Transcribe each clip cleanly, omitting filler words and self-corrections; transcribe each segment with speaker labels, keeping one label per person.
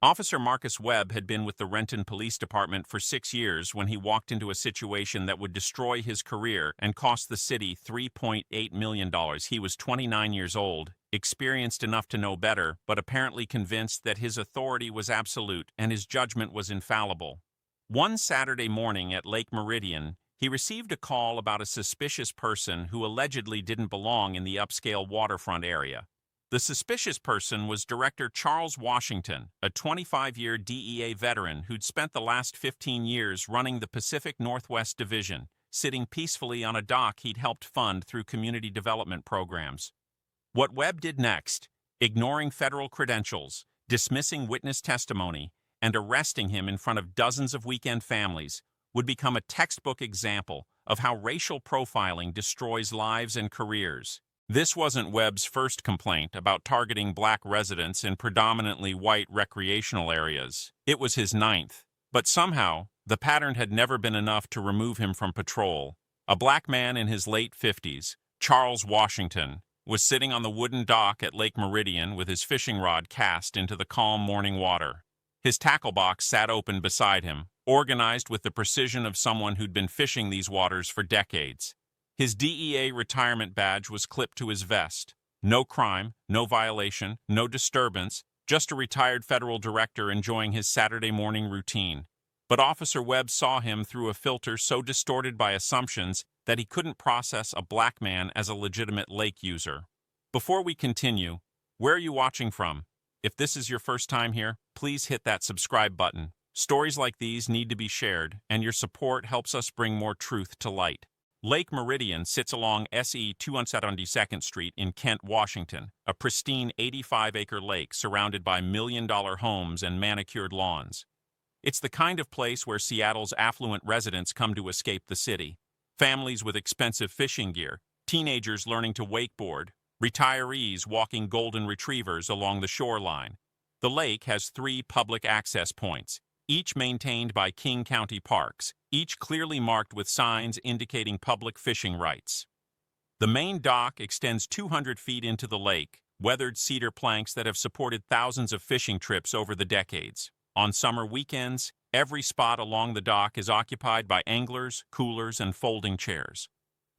Speaker 1: Officer Marcus Webb had been with the Renton Police Department for 6 years when he walked into a situation that would destroy his career and cost the city $3.8 million. He was 29 years old, experienced enough to know better, but apparently convinced that his authority was absolute and his judgment was infallible. One Saturday morning at Lake Meridian, he received a call about a suspicious person who allegedly didn't belong in the upscale waterfront area. The suspicious person was Director Charles Washington, a 25-year DEA veteran who'd spent the last 15 years running the Pacific Northwest Division, sitting peacefully on a dock he'd helped fund through community development programs. What Webb did next, ignoring federal credentials, dismissing witness testimony, and arresting him in front of dozens of weekend families, would become a textbook example of how racial profiling destroys lives and careers. This wasn't Webb's first complaint about targeting black residents in predominantly white recreational areas. It was his 9th. But somehow, the pattern had never been enough to remove him from patrol. A black man in his late 50s, Charles Washington, was sitting on the wooden dock at Lake Meridian with his fishing rod cast into the calm morning water. His tackle box sat open beside him, organized with the precision of someone who'd been fishing these waters for decades. His DEA retirement badge was clipped to his vest. No crime, no violation, no disturbance, just a retired federal director enjoying his Saturday morning routine. But Officer Webb saw him through a filter so distorted by assumptions that he couldn't process a black man as a legitimate lake user. Before we continue, where are you watching from? If this is your first time here, please hit that subscribe button. Stories like these need to be shared, and your support helps us bring more truth to light. Lake Meridian sits along SE 272nd Street in Kent, Washington, a pristine 85-acre lake surrounded by million-dollar homes and manicured lawns. It's the kind of place where Seattle's affluent residents come to escape the city. Families with expensive fishing gear, teenagers learning to wakeboard, retirees walking golden retrievers along the shoreline. The lake has 3 public access points, each maintained by King County Parks, each clearly marked with signs indicating public fishing rights. The main dock extends 200 feet into the lake, weathered cedar planks that have supported thousands of fishing trips over the decades. On summer weekends, every spot along the dock is occupied by anglers, coolers, and folding chairs.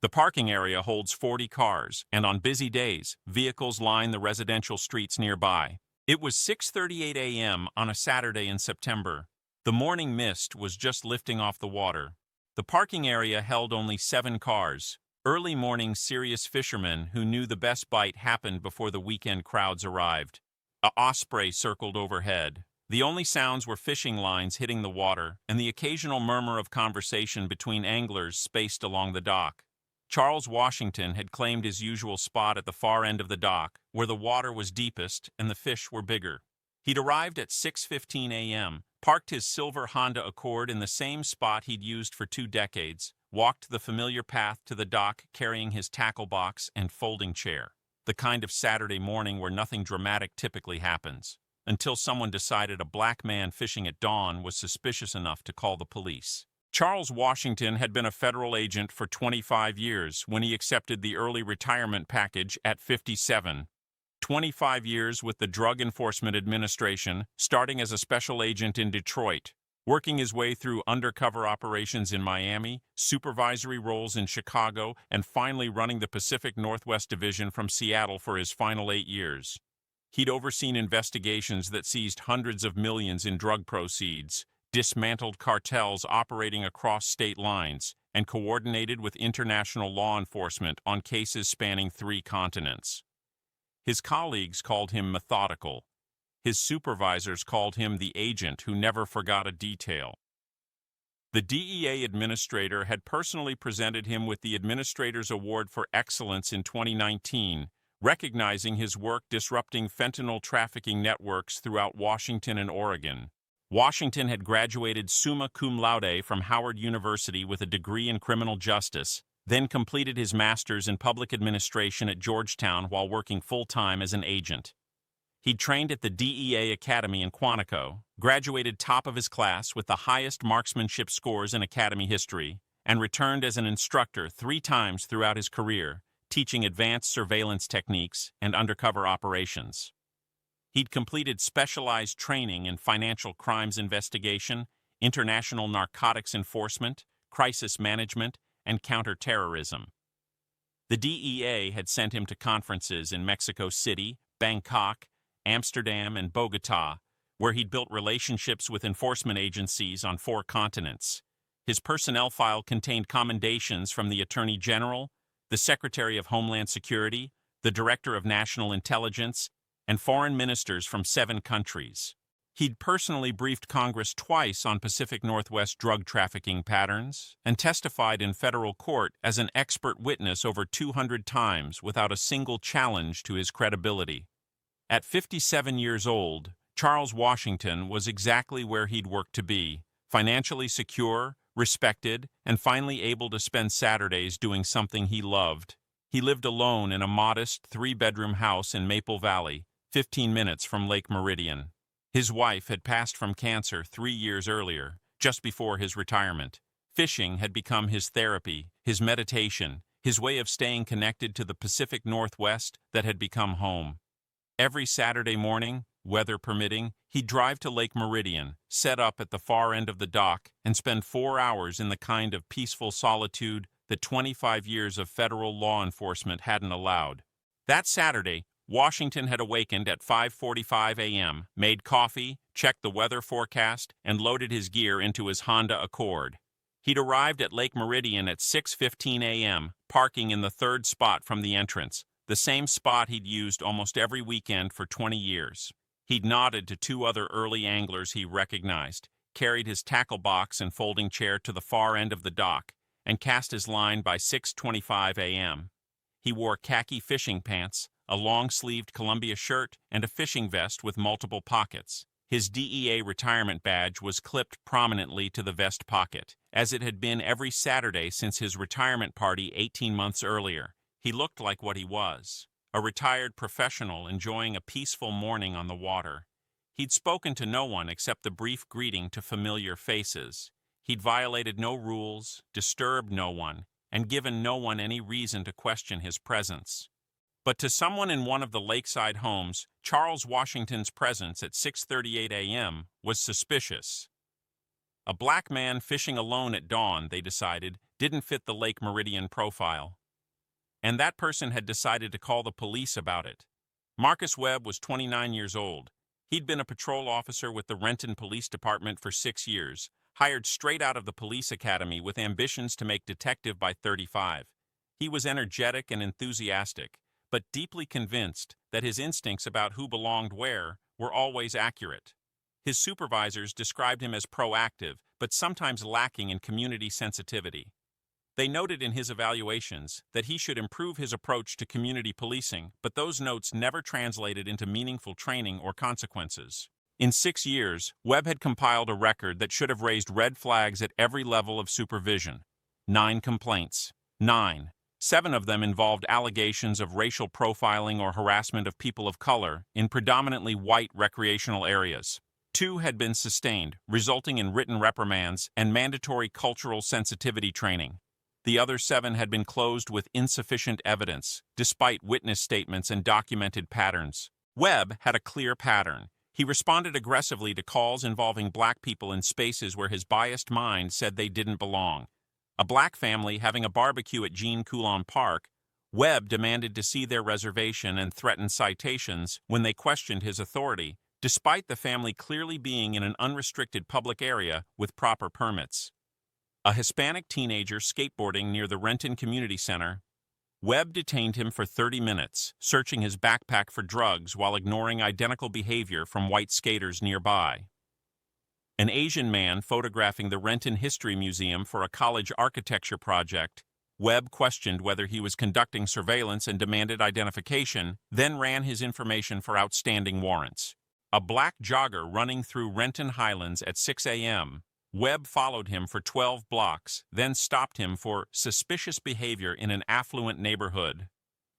Speaker 1: The parking area holds 40 cars, and on busy days, vehicles line the residential streets nearby. It was 6:38 a.m. on a Saturday in September. The morning mist was just lifting off the water. The parking area held only 7 cars. Early morning serious fishermen who knew the best bite happened before the weekend crowds arrived. A osprey circled overhead. The only sounds were fishing lines hitting the water and the occasional murmur of conversation between anglers spaced along the dock. Charles Washington had claimed his usual spot at the far end of the dock, where the water was deepest and the fish were bigger. He'd arrived at 6:15 a.m., parked his silver Honda Accord in the same spot he'd used for 2 decades, walked the familiar path to the dock carrying his tackle box and folding chair, the kind of Saturday morning where nothing dramatic typically happens, until someone decided a black man fishing at dawn was suspicious enough to call the police. Charles Washington had been a federal agent for 25 years when he accepted the early retirement package at 57. 25 years with the Drug Enforcement Administration, starting as a special agent in Detroit, working his way through undercover operations in Miami, supervisory roles in Chicago, and finally running the Pacific Northwest Division from Seattle for his final 8 years. He'd overseen investigations that seized hundreds of millions in drug proceeds, dismantled cartels operating across state lines, and coordinated with international law enforcement on cases spanning 3 continents. His colleagues called him methodical. His supervisors called him the agent who never forgot a detail. The DEA administrator had personally presented him with the Administrator's Award for Excellence in 2019, recognizing his work disrupting fentanyl trafficking networks throughout Washington and Oregon. Washington had graduated summa cum laude from Howard University with a degree in criminal justice, then completed his master's in public administration at Georgetown while working full-time as an agent. He'd trained at the DEA Academy in Quantico, graduated top of his class with the highest marksmanship scores in Academy history, and returned as an instructor 3 times throughout his career, teaching advanced surveillance techniques and undercover operations. He'd completed specialized training in financial crimes investigation, international narcotics enforcement, crisis management, and counterterrorism. The DEA had sent him to conferences in Mexico City, Bangkok, Amsterdam, and Bogota, where he'd built relationships with enforcement agencies on 4 continents. His personnel file contained commendations from the Attorney General, the Secretary of Homeland Security, the Director of National Intelligence, and foreign ministers from 7 countries. He'd personally briefed Congress twice on Pacific Northwest drug trafficking patterns and testified in federal court as an expert witness over 200 times without a single challenge to his credibility. At 57 years old, Charles Washington was exactly where he'd worked to be, financially secure, respected, and finally able to spend Saturdays doing something he loved. He lived alone in a modest 3-bedroom house in Maple Valley, 15 minutes from Lake Meridian. His wife had passed from cancer 3 years earlier, just before his retirement. Fishing had become his therapy, his meditation, his way of staying connected to the Pacific Northwest that had become home. Every Saturday morning, weather permitting, he'd drive to Lake Meridian, set up at the far end of the dock, and spend 4 hours in the kind of peaceful solitude that 25 years of federal law enforcement hadn't allowed. That Saturday, Washington had awakened at 5:45 a.m., made coffee, checked the weather forecast, and loaded his gear into his Honda Accord. He'd arrived at Lake Meridian at 6:15 a.m., parking in the 3rd spot from the entrance, the same spot he'd used almost every weekend for 20 years. He'd nodded to 2 other early anglers he recognized, carried his tackle box and folding chair to the far end of the dock, and cast his line by 6:25 a.m. He wore khaki fishing pants, a long-sleeved Columbia shirt, and a fishing vest with multiple pockets. His DEA retirement badge was clipped prominently to the vest pocket, as it had been every Saturday since his retirement party 18 months earlier. He looked like what he was, a retired professional enjoying a peaceful morning on the water. He'd spoken to no one except the brief greeting to familiar faces. He'd violated no rules, disturbed no one, and given no one any reason to question his presence. But to someone in one of the lakeside homes, Charles Washington's presence at 6:38 a.m. was suspicious. A black man fishing alone at dawn, they decided, didn't fit the Lake Meridian profile. And that person had decided to call the police about it. Marcus Webb was 29 years old. He'd been a patrol officer with the Renton Police Department for 6 years, hired straight out of the police academy with ambitions to make detective by 35. He was energetic and enthusiastic, but deeply convinced that his instincts about who belonged where were always accurate. His supervisors described him as proactive, but sometimes lacking in community sensitivity. They noted in his evaluations that he should improve his approach to community policing, but those notes never translated into meaningful training or consequences. In 6 years, Webb had compiled a record that should have raised red flags at every level of supervision. 9 complaints. 9. 7 of them involved allegations of racial profiling or harassment of people of color in predominantly white recreational areas. 2 had been sustained, resulting in written reprimands and mandatory cultural sensitivity training. The other 7 had been closed with insufficient evidence, despite witness statements and documented patterns. Webb had a clear pattern. He responded aggressively to calls involving black people in spaces where his biased mind said they didn't belong. A black family having a barbecue at Jean Coulon Park, Webb demanded to see their reservation and threatened citations when they questioned his authority, despite the family clearly being in an unrestricted public area with proper permits. A Hispanic teenager skateboarding near the Renton Community Center, Webb detained him for 30 minutes, searching his backpack for drugs while ignoring identical behavior from white skaters nearby. An Asian man photographing the Renton History Museum for a college architecture project, Webb questioned whether he was conducting surveillance and demanded identification, then ran his information for outstanding warrants. A black jogger running through Renton Highlands at 6 a.m., Webb followed him for 12 blocks, then stopped him for suspicious behavior in an affluent neighborhood.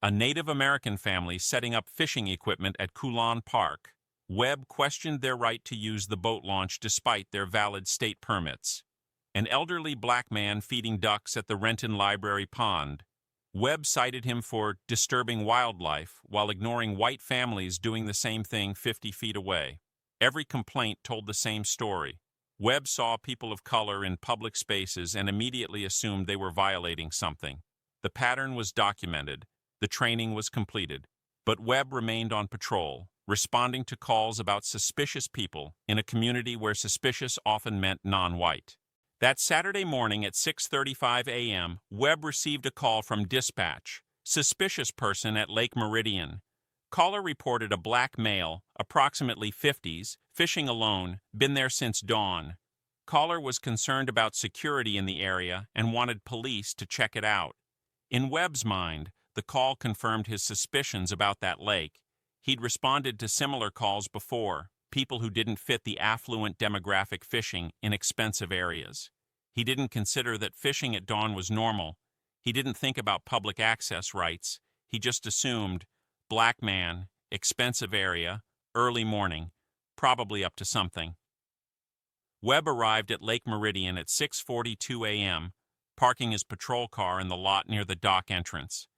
Speaker 1: A Native American family setting up fishing equipment at Coulon Park. Webb questioned their right to use the boat launch despite their valid state permits. An elderly black man feeding ducks at the Renton Library Pond. Webb cited him for disturbing wildlife while ignoring white families doing the same thing 50 feet away. Every complaint told the same story. Webb saw people of color in public spaces and immediately assumed they were violating something. The pattern was documented. The training was completed. But Webb remained on patrol, responding to calls about suspicious people in a community where suspicious often meant non-white. That Saturday morning at 6:35 a.m., Webb received a call from dispatch. Suspicious person at Lake Meridian. Caller reported a black male, approximately 50s, fishing alone, been there since dawn. Caller was concerned about security in the area and wanted police to check it out. In Webb's mind, the call confirmed his suspicions about that lake. He'd responded to similar calls before, people who didn't fit the affluent demographic fishing in expensive areas. He didn't consider that fishing at dawn was normal. He didn't think about public access rights. He just assumed, black man, expensive area, early morning, probably up to something. Webb arrived at Lake Meridian at 6:42 a.m., parking his patrol car in the lot near the dock entrance.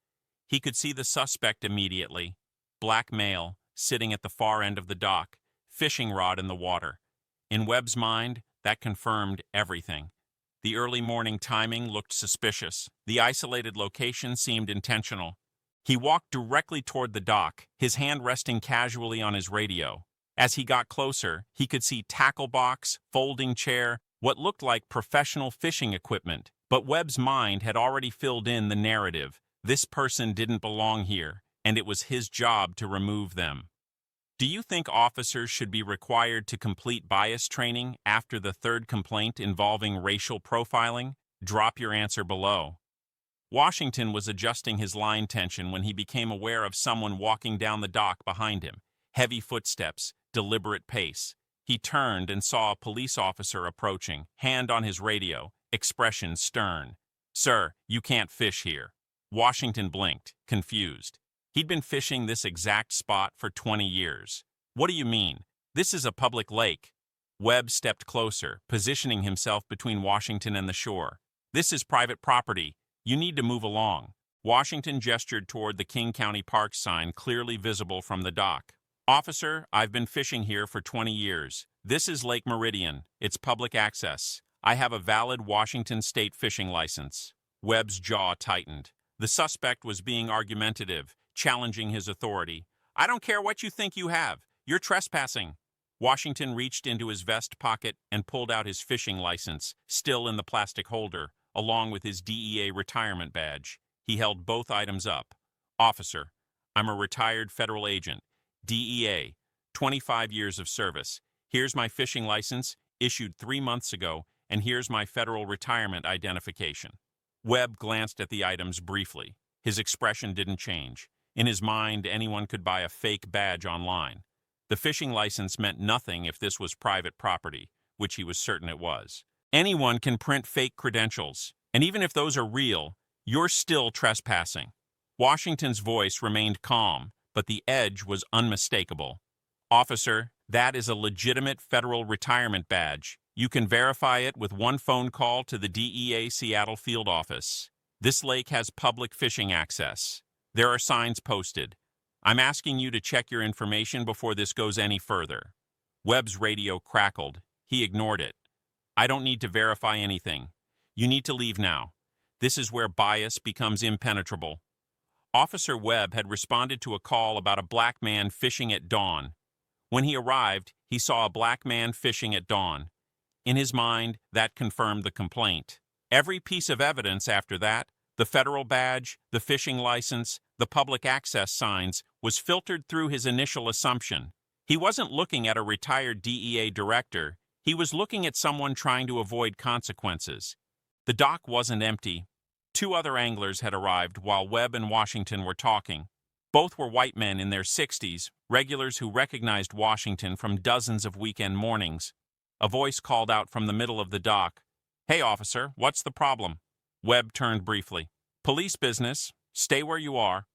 Speaker 1: He could see the suspect immediately, black male, sitting at the far end of the dock, fishing rod in the water. In Webb's mind, that confirmed everything. The early morning timing looked suspicious. The isolated location seemed intentional. He walked directly toward the dock, his hand resting casually on his radio. As he got closer, he could see tackle box, folding chair, what looked like professional fishing equipment. But Webb's mind had already filled in the narrative. This person didn't belong here, and it was his job to remove them. Do you think officers should be required to complete bias training after the third complaint involving racial profiling? Drop your answer below. Washington was adjusting his line tension when he became aware of someone walking down the dock behind him. Heavy footsteps, deliberate pace. He turned and saw a police officer approaching, hand on his radio, expression stern. "Sir, you can't fish here." Washington blinked, confused. He'd been fishing this exact spot for 20 years. "What do you mean? This is a public lake." Webb stepped closer, positioning himself between Washington and the shore. "This is private property. You need to move along." Washington gestured toward the King County Parks sign clearly visible from the dock. "Officer, I've been fishing here for 20 years. This is Lake Meridian. It's public access. I have a valid Washington state fishing license." Webb's jaw tightened. The suspect was being argumentative, challenging his authority. "I don't care what you think you have. You're trespassing." Washington reached into his vest pocket and pulled out his fishing license, still in the plastic holder, along with his DEA retirement badge. He held both items up. "Officer, I'm a retired federal agent. DEA, 25 years of service. Here's my fishing license, issued 3 months ago, and here's my federal retirement identification." Webb glanced at the items briefly. His expression didn't change. In his mind, anyone could buy a fake badge online. The fishing license meant nothing if this was private property, which he was certain it was. Anyone can print fake credentials, and even if those are real, you're still trespassing. Washington's voice remained calm, but the edge was unmistakable. "Officer, that is a legitimate federal retirement badge. You can verify it with one phone call to the DEA Seattle field office. This lake has public fishing access. There are signs posted. I'm asking you to check your information before this goes any further." Webb's radio crackled. He ignored it. "I don't need to verify anything. You need to leave now. This is where bias becomes impenetrable." Officer Webb had responded to a call about a black man fishing at dawn. When he arrived, he saw a black man fishing at dawn. In his mind, that confirmed the complaint. Every piece of evidence after that, the federal badge, the fishing license, the public access signs, was filtered through his initial assumption. He wasn't looking at a retired DEA director. He was looking at someone trying to avoid consequences. The dock wasn't empty. 2 other anglers had arrived while Webb and Washington were talking. Both were white men in their 60s, regulars who recognized Washington from dozens of weekend mornings. A voice called out from the middle of the dock, "Hey, officer, what's the problem?" Webb turned briefly. "Police business. Stay where you are."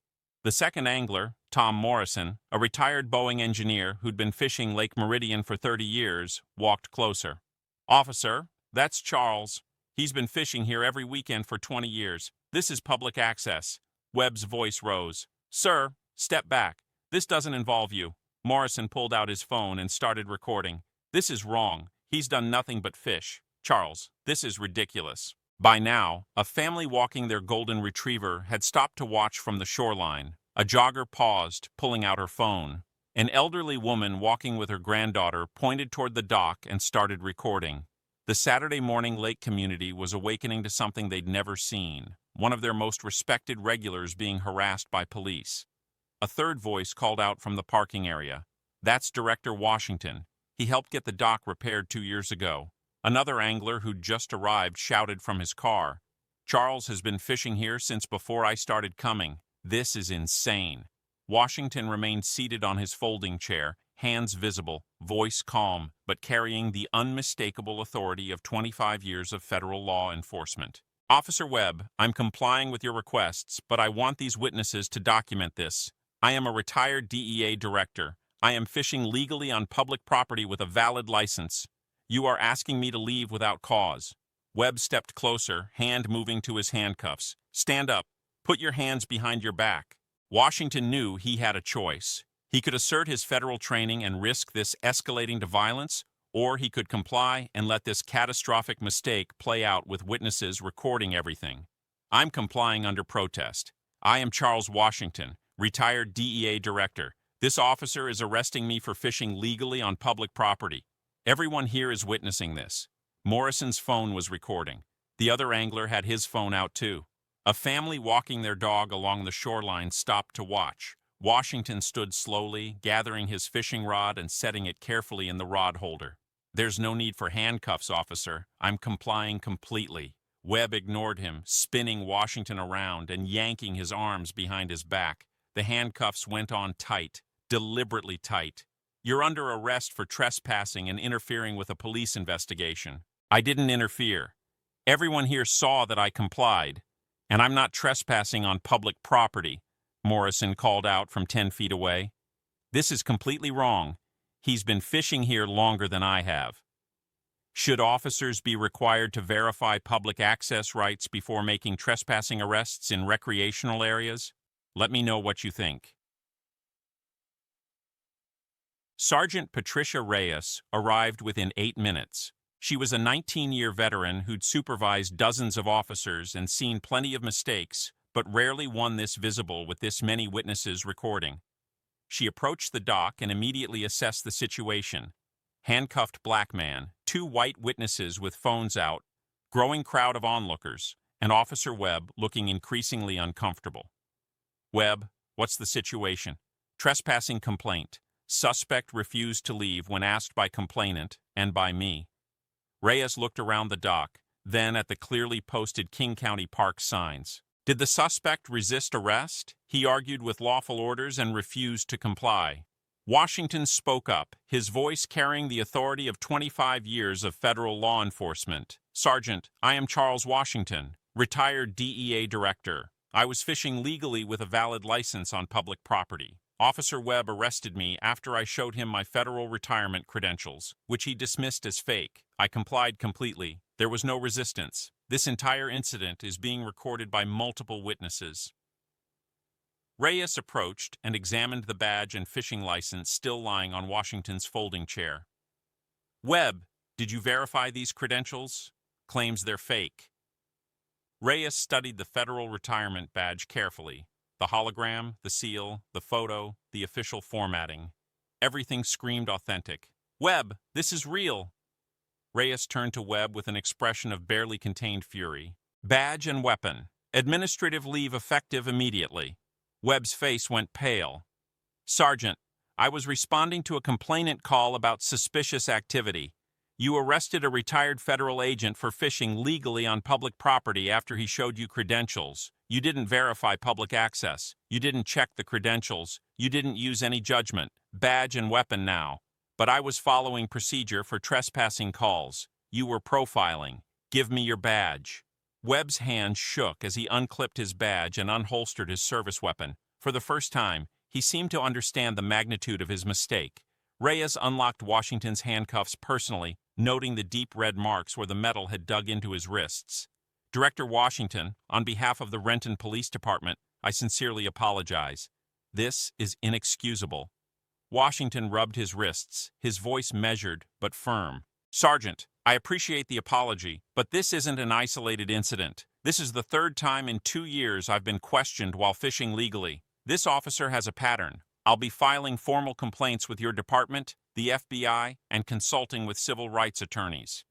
Speaker 1: The second angler, Tom Morrison, a retired Boeing engineer who'd been fishing Lake Meridian for 30 years, walked closer. "Officer, that's Charles. He's been fishing here every weekend for 20 years. This is public access. Webb's voice rose. "Sir, step back. This doesn't involve you." Morrison pulled out his phone and started recording. "This is wrong. He's done nothing but fish. Charles, this is ridiculous." By now, a family walking their golden retriever had stopped to watch from the shoreline. A jogger paused, pulling out her phone. An elderly woman walking with her granddaughter pointed toward the dock and started recording. The Saturday morning lake community was awakening to something they'd never seen, one of their most respected regulars being harassed by police. A third voice called out from the parking area. "That's Director Washington. He helped get the dock repaired 2 years ago." Another angler who'd just arrived shouted from his car, "Charles has been fishing here since before I started coming. This is insane." Washington remained seated on his folding chair, hands visible, voice calm, but carrying the unmistakable authority of 25 years of federal law enforcement. "Officer Webb, I'm complying with your requests, but I want these witnesses to document this. I am a retired DEA director. I am fishing legally on public property with a valid license. You are asking me to leave without cause." Webb stepped closer, hand moving to his handcuffs. "Stand up. Put your hands behind your back." Washington knew he had a choice. He could assert his federal training and risk this escalating to violence, or he could comply and let this catastrophic mistake play out with witnesses recording everything. "I'm complying under protest. I am Charles Washington, retired DEA director. This officer is arresting me for fishing legally on public property. Everyone here is witnessing this." Morrison's phone was recording. The other angler had his phone out too. A family walking their dog along the shoreline stopped to watch. Washington stood slowly, gathering his fishing rod and setting it carefully in the rod holder. "There's no need for handcuffs, officer. I'm complying completely." Webb ignored him, spinning Washington around and yanking his arms behind his back. The handcuffs went on tight, deliberately tight. "You're under arrest for trespassing and interfering with a police investigation." "I didn't interfere. Everyone here saw that I complied, and I'm not trespassing on public property," Morrison called out from 10 feet away. "This is completely wrong. He's been fishing here longer than I have." Should officers be required to verify public access rights before making trespassing arrests in recreational areas? Let me know what you think. Sergeant Patricia Reyes arrived within 8 minutes. She was a 19-year veteran who'd supervised dozens of officers and seen plenty of mistakes, but rarely one this visible with this many witnesses recording. She approached the dock and immediately assessed the situation. Handcuffed black man, 2 white witnesses with phones out, growing crowd of onlookers, and Officer Webb looking increasingly uncomfortable. "Webb, what's the situation?" "Trespassing complaint. Suspect refused to leave when asked by complainant and by me." Reyes looked around the dock, then at the clearly posted King County Park signs. "Did the suspect resist arrest?" "He argued with lawful orders and refused to comply." Washington spoke up, his voice carrying the authority of 25 years of federal law enforcement. "Sergeant, I am Charles Washington, retired DEA director. I was fishing legally with a valid license on public property. Officer Webb arrested me after I showed him my federal retirement credentials, which he dismissed as fake. I complied completely. There was no resistance. This entire incident is being recorded by multiple witnesses." Reyes approached and examined the badge and fishing license still lying on Washington's folding chair. "Webb, did you verify these credentials?" "Claims they're fake." Reyes studied the federal retirement badge carefully. The hologram, the seal, the photo, the official formatting. Everything screamed authentic. "Webb, this is real." Reyes turned to Webb with an expression of barely contained fury. "Badge and weapon. Administrative leave effective immediately." Webb's face went pale. "Sergeant, I was responding to a complainant call about suspicious activity. You arrested a retired federal agent for fishing legally on public property after he showed you credentials. You didn't verify public access. You didn't check the credentials. You didn't use any judgment. Badge and weapon now. But I was following procedure for trespassing calls. You were profiling. Give me your badge." Webb's hand shook as he unclipped his badge and unholstered his service weapon. For the first time, he seemed to understand the magnitude of his mistake. Reyes unlocked Washington's handcuffs personally, noting the deep red marks where the metal had dug into his wrists. "Director Washington, on behalf of the Renton Police Department, I sincerely apologize. This is inexcusable." Washington rubbed his wrists, his voice measured but firm. "Sergeant, I appreciate the apology, but this isn't an isolated incident. This is the third time in 2 years I've been questioned while fishing legally. This officer has a pattern. I'll be filing formal complaints with your department, the FBI, and consulting with civil rights attorneys.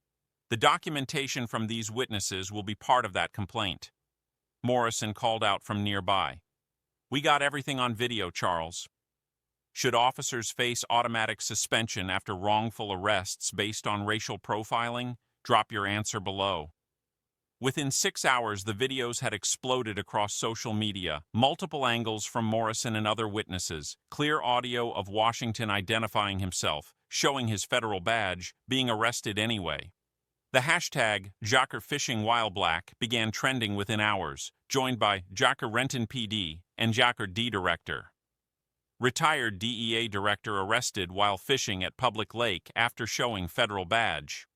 Speaker 1: The documentation from these witnesses will be part of that complaint." Morrison called out from nearby. "We got everything on video, Charles." Should officers face automatic suspension after wrongful arrests based on racial profiling? Drop your answer below. Within 6 hours, the videos had exploded across social media, multiple angles from Morrison and other witnesses, clear audio of Washington identifying himself, showing his federal badge, being arrested anyway. The hashtag #JockerFishingWhileBlack began trending within hours, joined by Jocker Renton PD and Jocker D Director. Retired DEA director arrested while fishing at public lake after showing federal badge.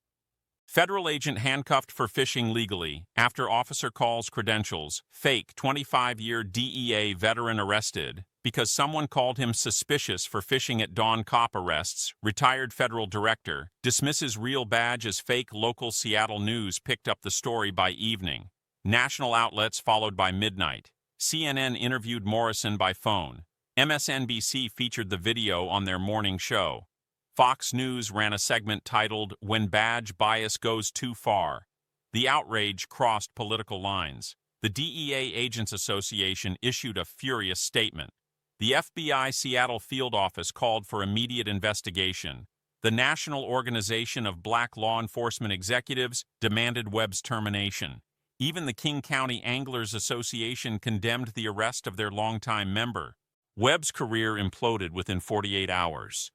Speaker 1: Federal agent handcuffed for fishing legally after officer calls credentials. Fake 25-year DEA veteran arrested because someone called him suspicious for fishing at dawn. Cop arrests. Retired federal director dismisses real badge as fake. Local Seattle news picked up the story by evening. National outlets followed by midnight. CNN interviewed Morrison by phone. MSNBC featured the video on their morning show. Fox News ran a segment titled, "When Badge Bias Goes Too Far." The outrage crossed political lines. The DEA Agents Association issued a furious statement. The FBI Seattle field office called for immediate investigation. The National Organization of Black Law Enforcement Executives demanded Webb's termination. Even the King County Anglers Association condemned the arrest of their longtime member. Webb's career imploded within 48 hours.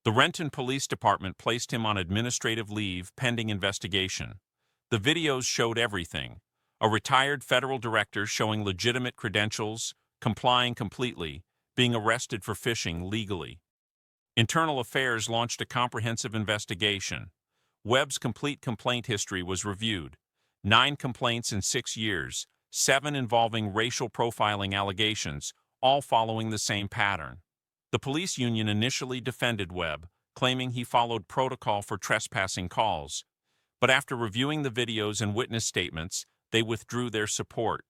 Speaker 1: The Renton Police Department placed him on administrative leave pending investigation. The videos showed everything. A retired federal director showing legitimate credentials, complying completely, being arrested for fishing legally. Internal Affairs launched a comprehensive investigation. Webb's complete complaint history was reviewed. 9 complaints in 6 years, 7 involving racial profiling allegations, all following the same pattern. The police union initially defended Webb, claiming he followed protocol for trespassing calls. But after reviewing the videos and witness statements, they withdrew their support.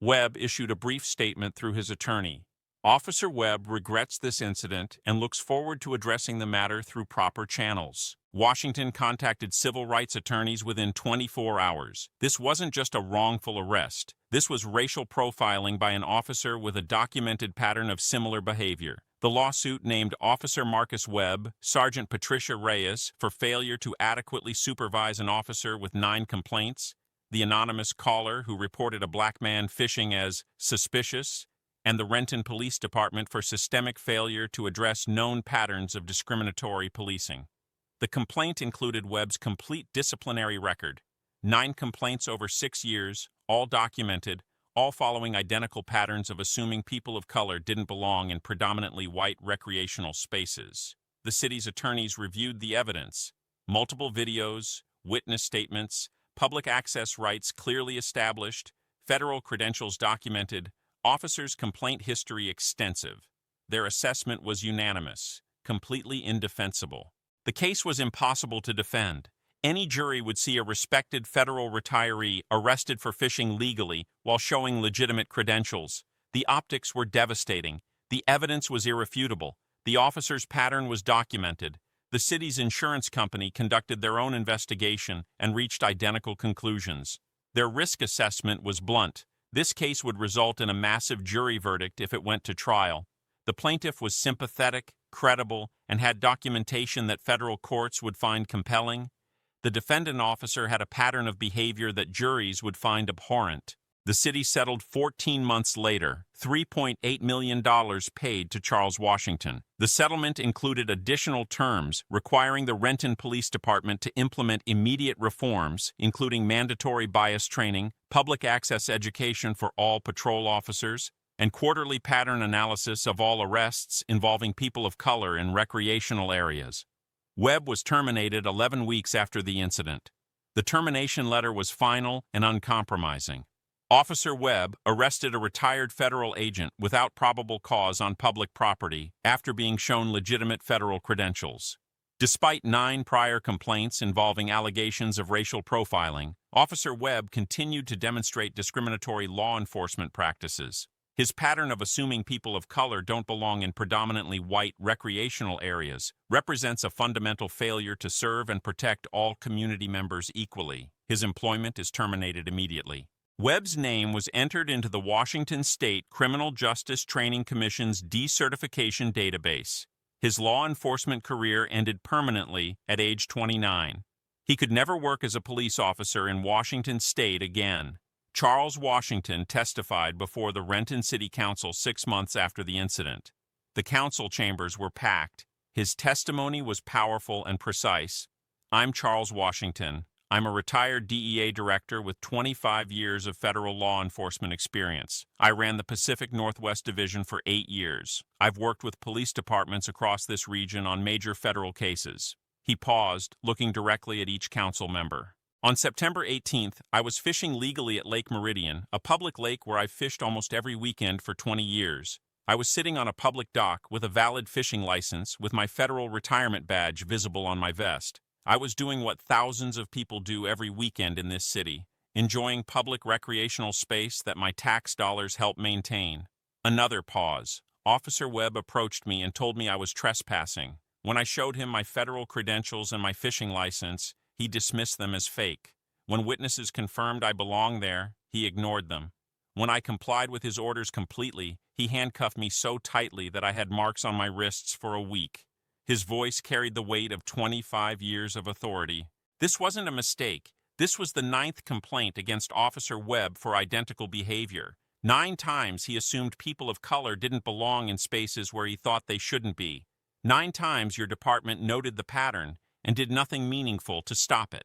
Speaker 1: Webb issued a brief statement through his attorney. Officer Webb regrets this incident and looks forward to addressing the matter through proper channels. Washington contacted civil rights attorneys within 24 hours. This wasn't just a wrongful arrest. This was racial profiling by an officer with a documented pattern of similar behavior. The lawsuit named Officer Marcus Webb, Sergeant Patricia Reyes for failure to adequately supervise an officer with 9 complaints, the anonymous caller who reported a black man fishing as suspicious, and the Renton Police Department for systemic failure to address known patterns of discriminatory policing. The complaint included Webb's complete disciplinary record, 9 complaints over 6 years, all documented, all following identical patterns of assuming people of color didn't belong in predominantly white recreational spaces. The city's attorneys reviewed the evidence. Multiple videos, witness statements, public access rights clearly established, federal credentials documented, officers' complaint history extensive. Their assessment was unanimous, completely indefensible. The case was impossible to defend. Any jury would see a respected federal retiree arrested for fishing legally while showing legitimate credentials. The optics were devastating. The evidence was irrefutable. The officer's pattern was documented. The city's insurance company conducted their own investigation and reached identical conclusions. Their risk assessment was blunt. This case would result in a massive jury verdict if it went to trial. The plaintiff was sympathetic, credible, and had documentation that federal courts would find compelling. The defendant officer had a pattern of behavior that juries would find abhorrent. The city settled 14 months later, $3.8 million paid to Charles Washington. The settlement included additional terms requiring the Renton Police Department to implement immediate reforms, including mandatory bias training, public access education for all patrol officers, and quarterly pattern analysis of all arrests involving people of color in recreational areas. Webb was terminated 11 weeks after the incident. The termination letter was final and uncompromising. Officer Webb arrested a retired federal agent without probable cause on public property after being shown legitimate federal credentials. Despite 9 prior complaints involving allegations of racial profiling, Officer Webb continued to demonstrate discriminatory law enforcement practices. His pattern of assuming people of color don't belong in predominantly white recreational areas represents a fundamental failure to serve and protect all community members equally. His employment is terminated immediately. Webb's name was entered into the Washington State Criminal Justice Training Commission's decertification database. His law enforcement career ended permanently at age 29. He could never work as a police officer in Washington State again. Charles Washington testified before the Renton City Council 6 months after the incident. The council chambers were packed. His testimony was powerful and precise. "I'm Charles Washington. I'm a retired DEA director with 25 years of federal law enforcement experience. I ran the Pacific Northwest Division for 8 years. I've worked with police departments across this region on major federal cases." He paused, looking directly at each council member. "On September 18th, I was fishing legally at Lake Meridian, a public lake where I've fished almost every weekend for 20 years. I was sitting on a public dock with a valid fishing license with my federal retirement badge visible on my vest. I was doing what thousands of people do every weekend in this city, enjoying public recreational space that my tax dollars help maintain." Another pause. Officer Webb approached me and told me I was trespassing. When I showed him my federal credentials and my fishing license, he dismissed them as fake. When witnesses confirmed I belonged there, he ignored them. When I complied with his orders completely, he handcuffed me so tightly that I had marks on my wrists for a week. His voice carried the weight of 25 years of authority. This wasn't a mistake. This was the 9th complaint against Officer Webb for identical behavior. 9 times he assumed people of color didn't belong in spaces where he thought they shouldn't be. 9 times your department noted the pattern and did nothing meaningful to stop it.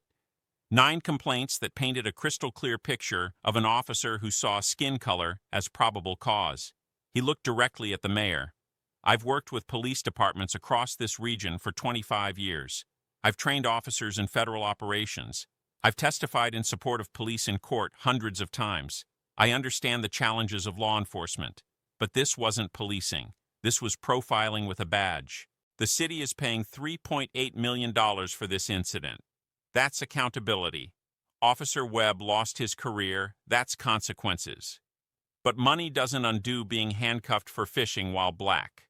Speaker 1: 9 complaints that painted a crystal-clear picture of an officer who saw skin color as probable cause. He looked directly at the mayor. "I've worked with police departments across this region for 25 years. I've trained officers in federal operations. I've testified in support of police in court hundreds of times. I understand the challenges of law enforcement. But this wasn't policing. This was profiling with a badge. The city is paying $3.8 million for this incident. That's accountability. Officer Webb lost his career. That's consequences. But money doesn't undo being handcuffed for fishing while black.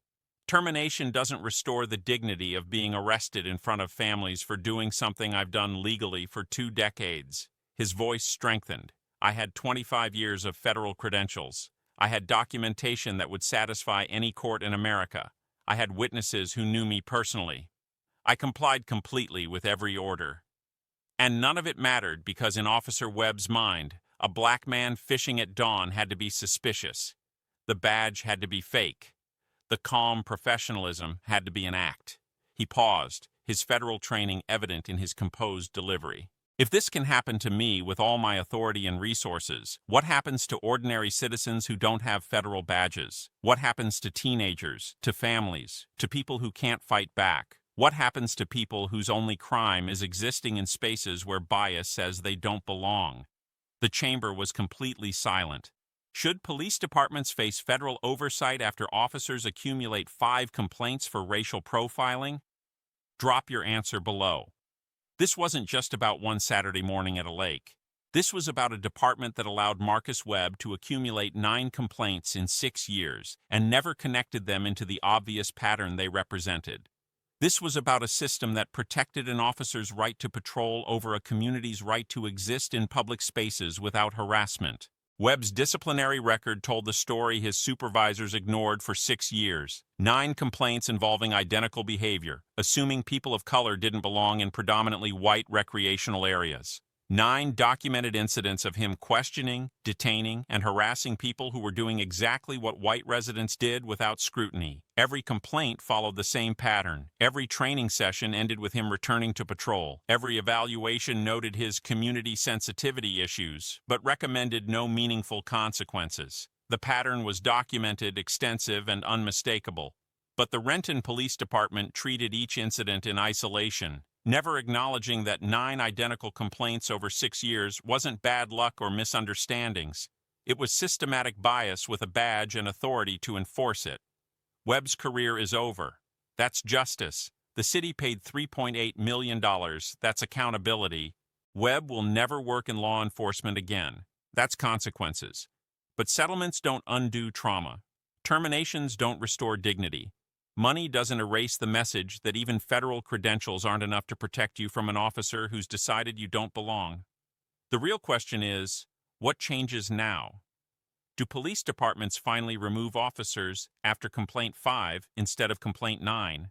Speaker 1: Termination doesn't restore the dignity of being arrested in front of families for doing something I've done legally for 2 decades. His voice strengthened. I had 25 years of federal credentials. I had documentation that would satisfy any court in America. I had witnesses who knew me personally. I complied completely with every order. And none of it mattered because in Officer Webb's mind, a black man fishing at dawn had to be suspicious. The badge had to be fake. The calm professionalism had to be an act. He paused, his federal training evident in his composed delivery. If this can happen to me with all my authority and resources, what happens to ordinary citizens who don't have federal badges? What happens to teenagers, to families, to people who can't fight back? What happens to people whose only crime is existing in spaces where bias says they don't belong? The chamber was completely silent. Should police departments face federal oversight after officers accumulate 5 complaints for racial profiling? Drop your answer below. This wasn't just about one Saturday morning at a lake. This was about a department that allowed Marcus Webb to accumulate 9 complaints in 6 years and never connected them into the obvious pattern they represented. This was about a system that protected an officer's right to patrol over a community's right to exist in public spaces without harassment. Webb's disciplinary record told the story his supervisors ignored for 6 years. 9 complaints involving identical behavior, assuming people of color didn't belong in predominantly white recreational areas. 9 documented incidents of him questioning, detaining, and harassing people who were doing exactly what white residents did without scrutiny. Every complaint followed the same pattern. Every training session ended with him returning to patrol. Every evaluation noted his community sensitivity issues, but recommended no meaningful consequences. The pattern was documented, extensive, and unmistakable. But the Renton Police Department treated each incident in isolation, never acknowledging that 9 identical complaints over 6 years wasn't bad luck or misunderstandings. It was systematic bias with a badge and authority to enforce it. Webb's career is over. That's justice. The city paid $3.8 million. That's accountability. Webb will never work in law enforcement again. That's consequences. But settlements don't undo trauma. Terminations don't restore dignity. Money doesn't erase the message that even federal credentials aren't enough to protect you from an officer who's decided you don't belong. The real question is, what changes now? Do police departments finally remove officers after Complaint 5 instead of Complaint 9?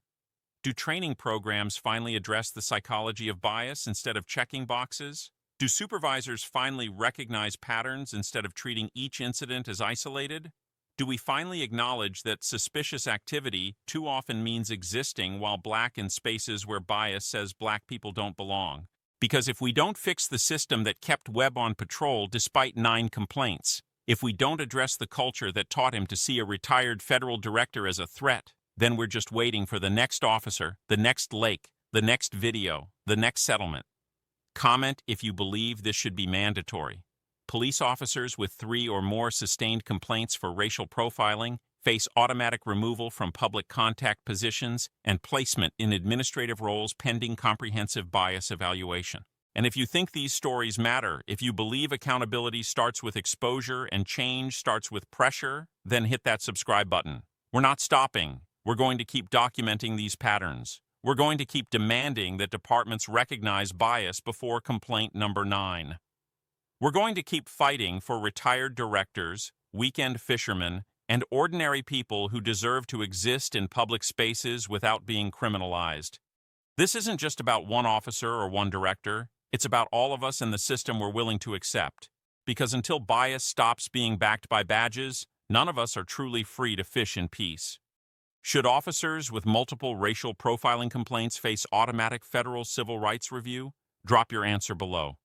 Speaker 1: Do training programs finally address the psychology of bias instead of checking boxes? Do supervisors finally recognize patterns instead of treating each incident as isolated? Do we finally acknowledge that suspicious activity too often means existing while black in spaces where bias says black people don't belong? Because if we don't fix the system that kept Webb on patrol despite 9 complaints, if we don't address the culture that taught him to see a retired federal director as a threat, then we're just waiting for the next officer, the next lake, the next video, the next settlement. Comment if you believe this should be mandatory. Police officers with 3 or more sustained complaints for racial profiling face automatic removal from public contact positions and placement in administrative roles pending comprehensive bias evaluation. And if you think these stories matter, if you believe accountability starts with exposure and change starts with pressure, then hit that subscribe button. We're not stopping. We're going to keep documenting these patterns. We're going to keep demanding that departments recognize bias before complaint number 9. We're going to keep fighting for retired directors, weekend fishermen, and ordinary people who deserve to exist in public spaces without being criminalized. This isn't just about one officer or one director. It's about all of us in the system we're willing to accept. Because until bias stops being backed by badges, none of us are truly free to fish in peace. Should officers with multiple racial profiling complaints face automatic federal civil rights review? Drop your answer below.